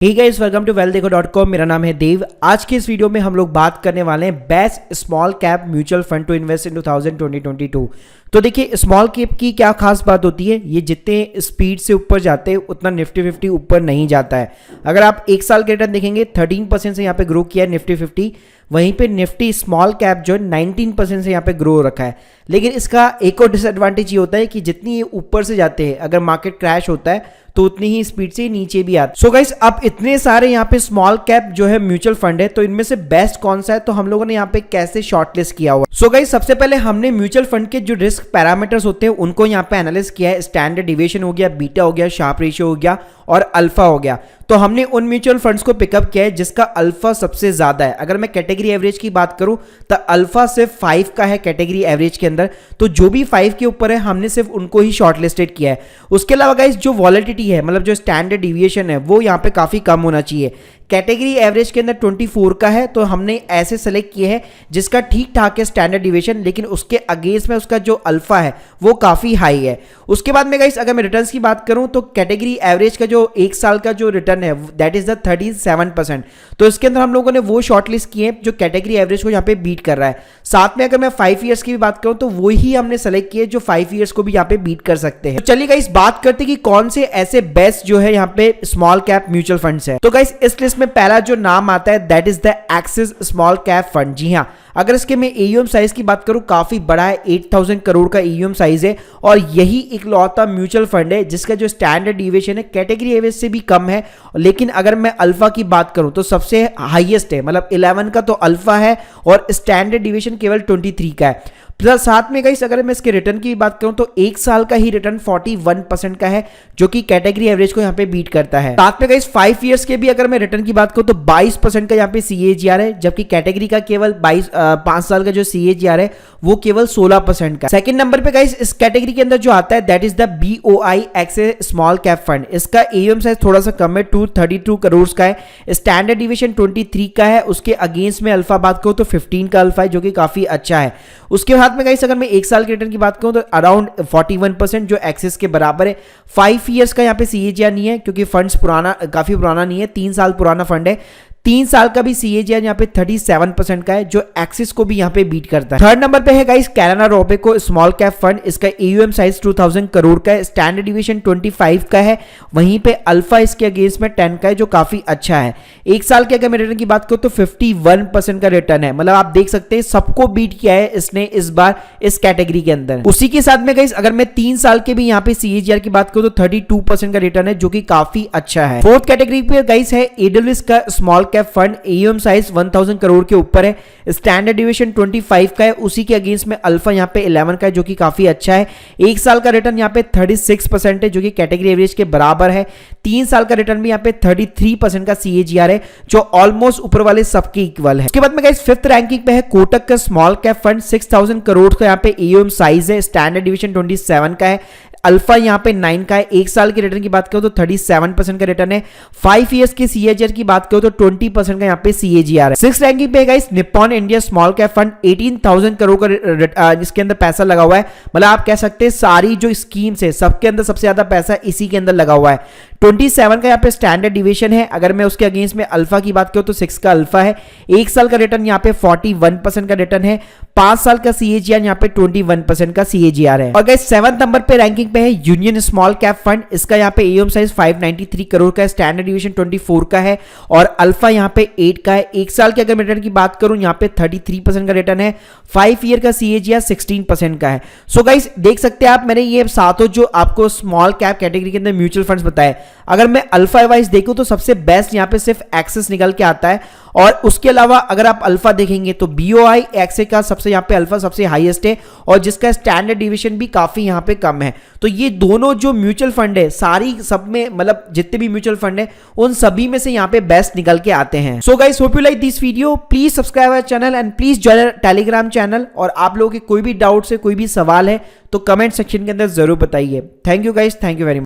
Hey guys, welcome to wealthdeco.com। मेरा नाम है देव। आज के इस वीडियो में हम लोग बात करने वाले हैं best small cap mutual fund to invest in 2022। तो देखिए, स्मॉल कैप की क्या खास बात होती है, ये जितने स्पीड से ऊपर जाते हैं उतना निफ्टी 50 ऊपर नहीं जाता है। अगर आप एक साल के रिटर्न देखेंगे 13% से यहाँ पे ग्रो किया है निफ्टी 50, वहीं पे निफ्टी स्मॉल कैप जो है 19% से यहाँ पे ग्रो रखा है। लेकिन इसका एक और डिसएडवांटेज ये होता है कि जितनी ये ऊपर से जाते हैं, अगर मार्केट क्रैश होता है तो उतनी ही स्पीड से नीचे भी आते। सो गाइस, अब इतने सारे यहाँ पे स्मॉल कैप जो है म्यूचुअल फंड है, तो इनमें से बेस्ट कौन सा है, तो हम लोगों ने यहाँ पे कैसे शॉर्टलिस्ट किया हुआ। सो गाइस, सबसे पहले हमने म्यूचुअल फंड के जो रिस्क पैरामीटर्स होते हैं उनको यहाँ पे एनालिसिस किया है। स्टैंडर्ड डिविएशन हो गया, बीटा हो गया, शार्प रेशियो हो गया और अल्फा हो गया। तो हमने उन म्यूचुअल फंड्स को पिकअप किया है जिसका अल्फा सबसे ज्यादा है। अगर मैं कैटेगरी एवरेज की बात करूं तो अल्फा सिर्फ 5 का है कैटेगरी एवरेज के अंदर, तो जो भी 5 के ऊपर है हमने सिर्फ उनको ही शॉर्टलिस्टेड किया है। उसके अलावा गाइस, जो वॉलेटिलिटी है, मतलब जो स्टैंडर्ड डिविएशन है, वो यहाँ पे काफी कम होना चाहिए। कैटेगरी एवरेज के अंदर 24 का है, तो हमने ऐसे सेलेक्ट किए हैं जिसका ठीक ठाक है स्टैंडर्ड डिविएशन, लेकिन उसके अगेंस्ट में उसका जो अल्फा है वो काफी हाई है। उसके बाद में गाइस, अगर मैं रिटर्न्स की बात करूं तो कैटेगरी एवरेज का जो एक साल का जो रिटर्न है दैट इज द 37%। तो इसके अंदर हम लोगों ने वो शॉर्टलिस्ट किए जो कैटेगरी एवरेज को यहाँ पे बीट कर रहा है। साथ में अगर मैं 5 ईयर्स की भी बात करूं तो वही हमने सेलेक्ट किए जो 5 ईयर्स को भी यहाँ पे बीट कर सकते हैं। तो चलिए गाइस, बात करते हैं कि कौन से ऐसे बेस्ट जो है यहाँ पे स्मॉल कैप म्यूचुअल फंड्स है। तो गाइस, इस लिस्ट में पहला जो नाम आता है that is the Axis small cap fund. जी हाँ, अगर इसके मैं एयूएम साइज की बात करूं काफी बड़ा है, 8000 करोड़ का एयूएम साइज है और यही इकलौता म्यूचुअल फंड है जिसका जो स्टैंडर्ड डिविएशन है कैटेगरी एवरेज से भी कम है। लेकिन अगर मैं अल्फा की बात करूं तो सबसे हाईएस्ट है, मतलब 11 का तो अल्फा है और स्टैंडर्ड डिविएशन केवल 23 का है। प्लस साथ में गाइस, अगर मैं इसके रिटर्न की बात करूं तो एक साल का ही रिटर्न 41% का है, जो कि कैटेगरी एवरेज को यहां पे बीट करता है। साथ में गाइस, 5 इयर्स के भी अगर मैं रिटर्न की बात करूं तो 22% का यहां पे CAGR है, जबकि कैटेगरी का केवल 5 साल का जो CAGR है वो केवल 16% का। सेकंड नंबर पे गाइस, इस कैटेगरी के अंदर जो आता है that is the BOI axis small cap fund. इसका AUM साइज थोड़ा सा कम है, 232 करोड़ का है। स्टैंडर्ड डिविएशन 23 का है। उसके अगेंस्ट में अल्फा बात करूं तो 15 का अल्फा है, जो कि काफी अच्छा है। उसके बाद में गाइस, अगर मैं एक साल के रिटर्न की बात करूं तो अराउंड 41%, जो एक्सिस के बराबर है। 5 इयर्स का यहाँ पे CAGR नहीं है क्योंकि फंड्स काफी पुराना नहीं है, 3 साल पुराना फंड है। 3 साल का भी CAGR यहाँ पे 37% का है, जो एक्सिस को भी यहाँ पे बीट करता है। थर्ड नंबर पे है guys Canara Robeco small cap fund. इसका AUM साइज 2000 करोड़ का है, स्टैंडर्ड डिविएशन 25 का है, वहीं पे अल्फा इसके अगेंस्ट में 10 का है, जो काफी अच्छा है। एक साल के अगर मैं रिटर्न की बात करूं तो 51% का रिटर्न है, मतलब आप देख सकते हैं सबको बीट किया है इसने इस बार इस कैटेगरी के अंदर। उसी के साथ में गाइस, अगर मैं 3 साल के भी यहाँ पे CAGR की बात करूं तो 32% का रिटर्न है, जो कि काफी अच्छा है। फोर्थ कैटेगरी पे गाइस है एडलविस का small cap fund. AUM size 1000 crore के ऊपर है, स्टैंडर्ड डिविएशन 25 का है, उसी के अगेंस्ट में अल्फा यहाँ पे 11 का है, जो कि काफी अच्छा है। एक साल का रिटर्न यहाँ पे 36% है, जो कि कैटेगरी एवरेज के बराबर है। 3 साल का रिटर्न भी यहाँ पे 33% का CAGR है, जो ऑलमोस्ट ऊपर वाले सबके इक्वल है। उसके बाद में गाइस, 5th रैंकिंग पे है कोटक का स्मॉल कैप फंड। 6000 करोड़ का यहाँ पे AUM साइज है, स्टैंडर्ड डिविएशन 27 का है, अल्फा यहाँ पे 9 का है। एक साल के रिटर्न की बात करो तो 37% का रिटर्न है। 5 इयर्स के CAGR की बात करो तो 20% का यहाँ पे CAGR है। 6th रैंकिंग पे guys Nippon India small cap fund. 18,000 crore का इसके अंदर पैसा लगा हुआ है, मतलब आप कह सकते हैं सारी जो स्कीम्स है सबके अंदर सबसे ज्यादा पैसा इसी के अंदर लगा हुआ है। 27 का यहाँ पे स्टैंडर्ड डिविएशन है। अगर मैं उसके अगेंस्ट में अल्फा की बात करूं तो 6 का अल्फा है। एक साल का रिटर्न यहाँ पे 41% का रिटर्न है। 5 साल का CAGR यहाँ पे 21% का CAGR है। और गाइस, 7th नंबर पे रैंकिंग पे है यूनियन स्मॉल कैप फंड। इसका यहाँ पे AUM साइज 593 करोड़ का है, स्टैंडर्ड डिविएशन 24 का है और अल्फा यहाँ पे 8 का है। एक साल के अगर मैं रिटर्न की बात करूं यहाँ पे 33% का रिटर्न है। 5 ईयर का CAGR 16% का है। सो गाइस, देख सकते हैं आप, मैंने ये सातों जो आपको स्मॉल कैप कैटेगरी के अंदर म्यूचुअल फंड्स बताए। अगर मैं अल्फा वाइज देखूं तो सबसे बेस्ट यहाँ पे सिर्फ एक्सिस निकल के आता है, और उसके अलावा अगर आप अल्फा देखेंगे तो BOI एक्सिस का सबसे यहाँ पे अल्फा सबसे हाईएस्ट है और जिसका स्टैंडर्ड डिविएशन भी काफी यहाँ पे कम है। तो ये दोनों जो म्यूचुअल फंड है सारी सब में, मतलब जितने भी म्यूचुअल फंड है उन सभी में से यहाँ पे बेस्ट निकल के आते हैं। So guys, hope you like this video. Please subscribe our channel and please join Telegram channel. और आप लोगों के कोई भी डाउट है, कोई भी सवाल है तो कमेंट सेक्शन के अंदर जरूर बताइए। Thank you guys, thank you very much.